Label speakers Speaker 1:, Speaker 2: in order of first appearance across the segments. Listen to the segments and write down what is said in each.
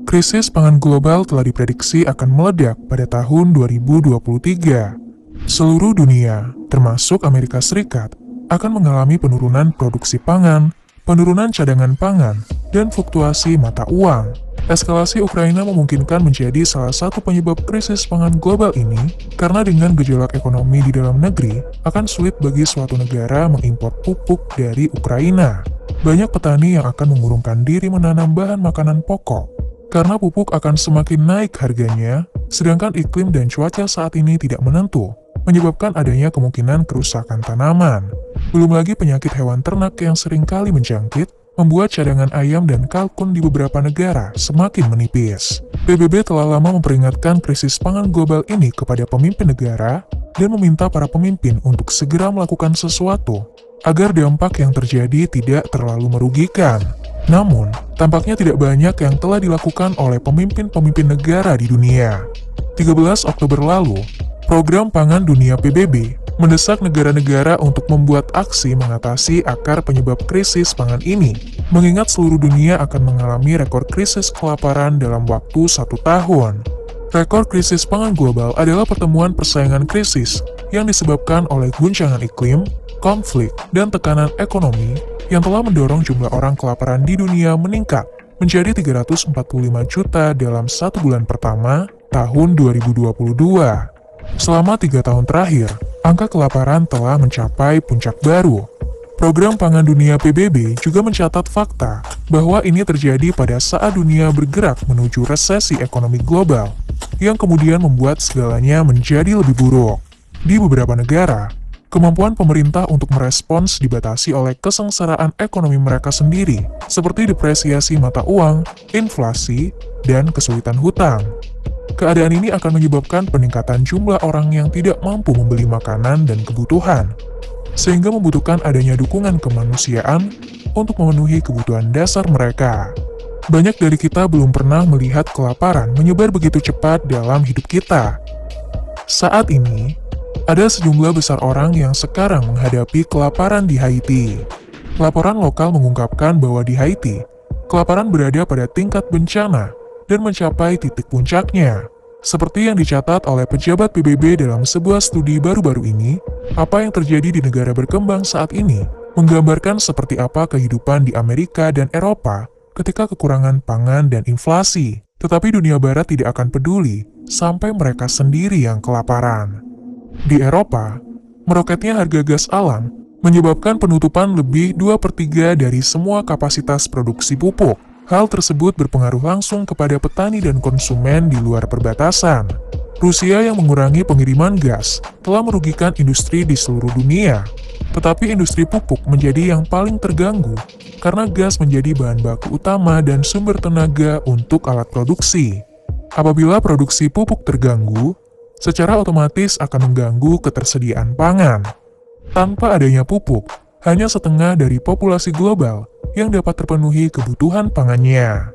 Speaker 1: Krisis pangan global telah diprediksi akan meledak pada tahun 2023. Seluruh dunia, termasuk Amerika Serikat, akan mengalami penurunan produksi pangan, penurunan cadangan pangan, dan fluktuasi mata uang. Eskalasi Ukraina memungkinkan menjadi salah satu penyebab krisis pangan global ini, karena dengan gejolak ekonomi di dalam negeri, akan sulit bagi suatu negara mengimpor pupuk dari Ukraina. Banyak petani yang akan mengurungkan diri menanam bahan makanan pokok, karena pupuk akan semakin naik harganya, sedangkan iklim dan cuaca saat ini tidak menentu, menyebabkan adanya kemungkinan kerusakan tanaman. Belum lagi penyakit hewan ternak yang sering kali menjangkit, membuat cadangan ayam dan kalkun di beberapa negara semakin menipis. PBB telah lama memperingatkan krisis pangan global ini kepada pemimpin negara dan meminta para pemimpin untuk segera melakukan sesuatu agar dampak yang terjadi tidak terlalu merugikan. Namun, tampaknya tidak banyak yang telah dilakukan oleh pemimpin-pemimpin negara di dunia. 13 Oktober lalu, Program Pangan Dunia PBB mendesak negara-negara untuk membuat aksi mengatasi akar penyebab krisis pangan ini, mengingat seluruh dunia akan mengalami rekor krisis kelaparan dalam waktu 1 tahun. Rekor krisis pangan global adalah pertemuan persaingan krisis yang disebabkan oleh guncangan iklim, konflik, dan tekanan ekonomi yang telah mendorong jumlah orang kelaparan di dunia meningkat menjadi 345 juta dalam 1 bulan pertama tahun 2022. Selama 3 tahun terakhir, angka kelaparan telah mencapai puncak baru. Program Pangan Dunia PBB juga mencatat fakta bahwa ini terjadi pada saat dunia bergerak menuju resesi ekonomi global, yang kemudian membuat segalanya menjadi lebih buruk. Di beberapa negara, kemampuan pemerintah untuk merespons dibatasi oleh kesengsaraan ekonomi mereka sendiri, seperti depresiasi mata uang, inflasi, dan kesulitan hutang. Keadaan ini akan menyebabkan peningkatan jumlah orang yang tidak mampu membeli makanan dan kebutuhan, sehingga membutuhkan adanya dukungan kemanusiaan untuk memenuhi kebutuhan dasar mereka. Banyak dari kita belum pernah melihat kelaparan menyebar begitu cepat dalam hidup kita. Saat ini, ada sejumlah besar orang yang sekarang menghadapi kelaparan di Haiti. Laporan lokal mengungkapkan bahwa di Haiti, kelaparan berada pada tingkat bencana dan mencapai titik puncaknya. Seperti yang dicatat oleh pejabat PBB dalam sebuah studi baru-baru ini, apa yang terjadi di negara berkembang saat ini menggambarkan seperti apa kehidupan di Amerika dan Eropa ketika kekurangan pangan dan inflasi. Tetapi dunia barat tidak akan peduli sampai mereka sendiri yang kelaparan. Di Eropa, meroketnya harga gas alam menyebabkan penutupan lebih 2/3 dari semua kapasitas produksi pupuk. Hal tersebut berpengaruh langsung kepada petani dan konsumen di luar perbatasan. Rusia yang mengurangi pengiriman gas telah merugikan industri di seluruh dunia. Tetapi industri pupuk menjadi yang paling terganggu karena gas menjadi bahan baku utama dan sumber tenaga untuk alat produksi. Apabila produksi pupuk terganggu, secara otomatis akan mengganggu ketersediaan pangan. Tanpa adanya pupuk, hanya setengah dari populasi global yang dapat terpenuhi kebutuhan pangannya.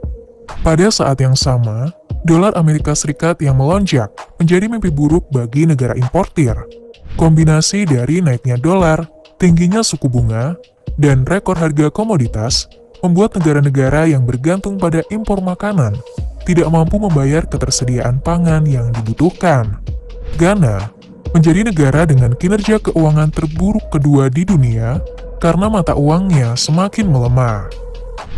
Speaker 1: Pada saat yang sama, dolar Amerika Serikat yang melonjak menjadi mimpi buruk bagi negara importir. Kombinasi dari naiknya dolar, tingginya suku bunga, dan rekor harga komoditas membuat negara-negara yang bergantung pada impor makanan tidak mampu membayar ketersediaan pangan yang dibutuhkan. Ghana menjadi negara dengan kinerja keuangan terburuk kedua di dunia karena mata uangnya semakin melemah.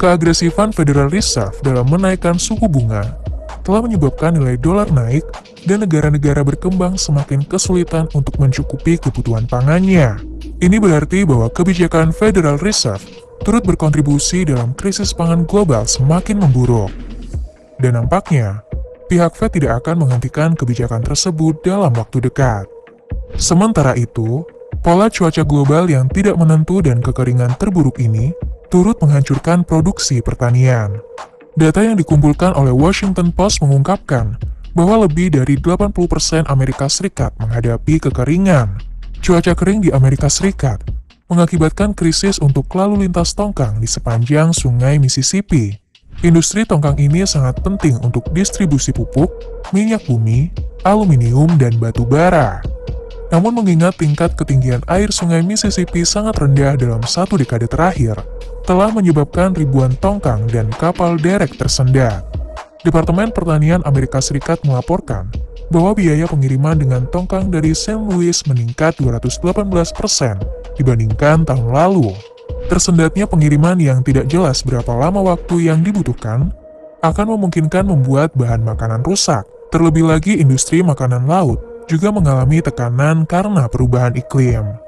Speaker 1: Keagresifan Federal Reserve dalam menaikkan suku bunga telah menyebabkan nilai dolar naik dan negara-negara berkembang semakin kesulitan untuk mencukupi kebutuhan pangannya. Ini berarti bahwa kebijakan Federal Reserve turut berkontribusi dalam krisis pangan global semakin memburuk. Dan nampaknya, pihak Fed tidak akan menghentikan kebijakan tersebut dalam waktu dekat. Sementara itu, pola cuaca global yang tidak menentu dan kekeringan terburuk ini turut menghancurkan produksi pertanian. Data yang dikumpulkan oleh Washington Post mengungkapkan bahwa lebih dari 80% Amerika Serikat menghadapi kekeringan. Cuaca kering di Amerika Serikat mengakibatkan krisis untuk lalu lintas tongkang di sepanjang sungai Mississippi. Industri tongkang ini sangat penting untuk distribusi pupuk, minyak bumi, aluminium, dan batu bara. Namun mengingat tingkat ketinggian air sungai Mississippi sangat rendah dalam 1 dekade terakhir, telah menyebabkan ribuan tongkang dan kapal derek tersendat. Departemen Pertanian Amerika Serikat melaporkan bahwa biaya pengiriman dengan tongkang dari St. Louis meningkat 218% dibandingkan tahun lalu. Tersendatnya pengiriman yang tidak jelas berapa lama waktu yang dibutuhkan akan memungkinkan membuat bahan makanan rusak. Terlebih lagi industri makanan laut juga mengalami tekanan karena perubahan iklim.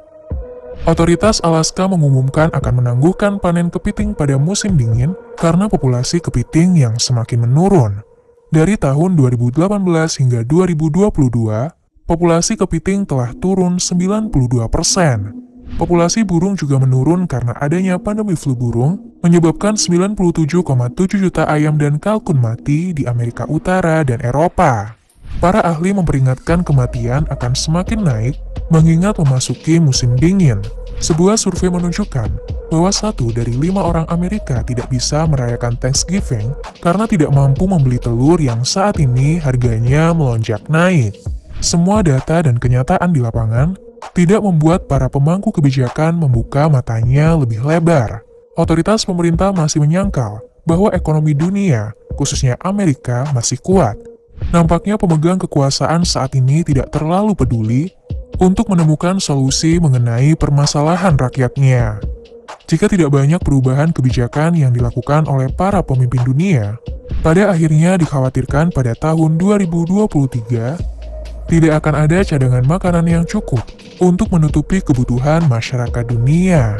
Speaker 1: Otoritas Alaska mengumumkan akan menangguhkan panen kepiting pada musim dingin karena populasi kepiting yang semakin menurun. Dari tahun 2018 hingga 2022, populasi kepiting telah turun 92%. Populasi burung juga menurun karena adanya pandemi flu burung, menyebabkan 97,7 juta ayam dan kalkun mati di Amerika Utara dan Eropa. Para ahli memperingatkan kematian akan semakin naik mengingat memasuki musim dingin. Sebuah survei menunjukkan bahwa 1 dari 5 orang Amerika tidak bisa merayakan Thanksgiving karena tidak mampu membeli telur yang saat ini harganya melonjak naik. Semua data dan kenyataan di lapangan tidak membuat para pemangku kebijakan membuka matanya lebih lebar. Otoritas pemerintah masih menyangkal bahwa ekonomi dunia, khususnya Amerika, masih kuat. Nampaknya pemegang kekuasaan saat ini tidak terlalu peduli untuk menemukan solusi mengenai permasalahan rakyatnya. Jika tidak banyak perubahan kebijakan yang dilakukan oleh para pemimpin dunia, pada akhirnya dikhawatirkan pada tahun 2023, tidak akan ada cadangan makanan yang cukup untuk menutupi kebutuhan masyarakat dunia.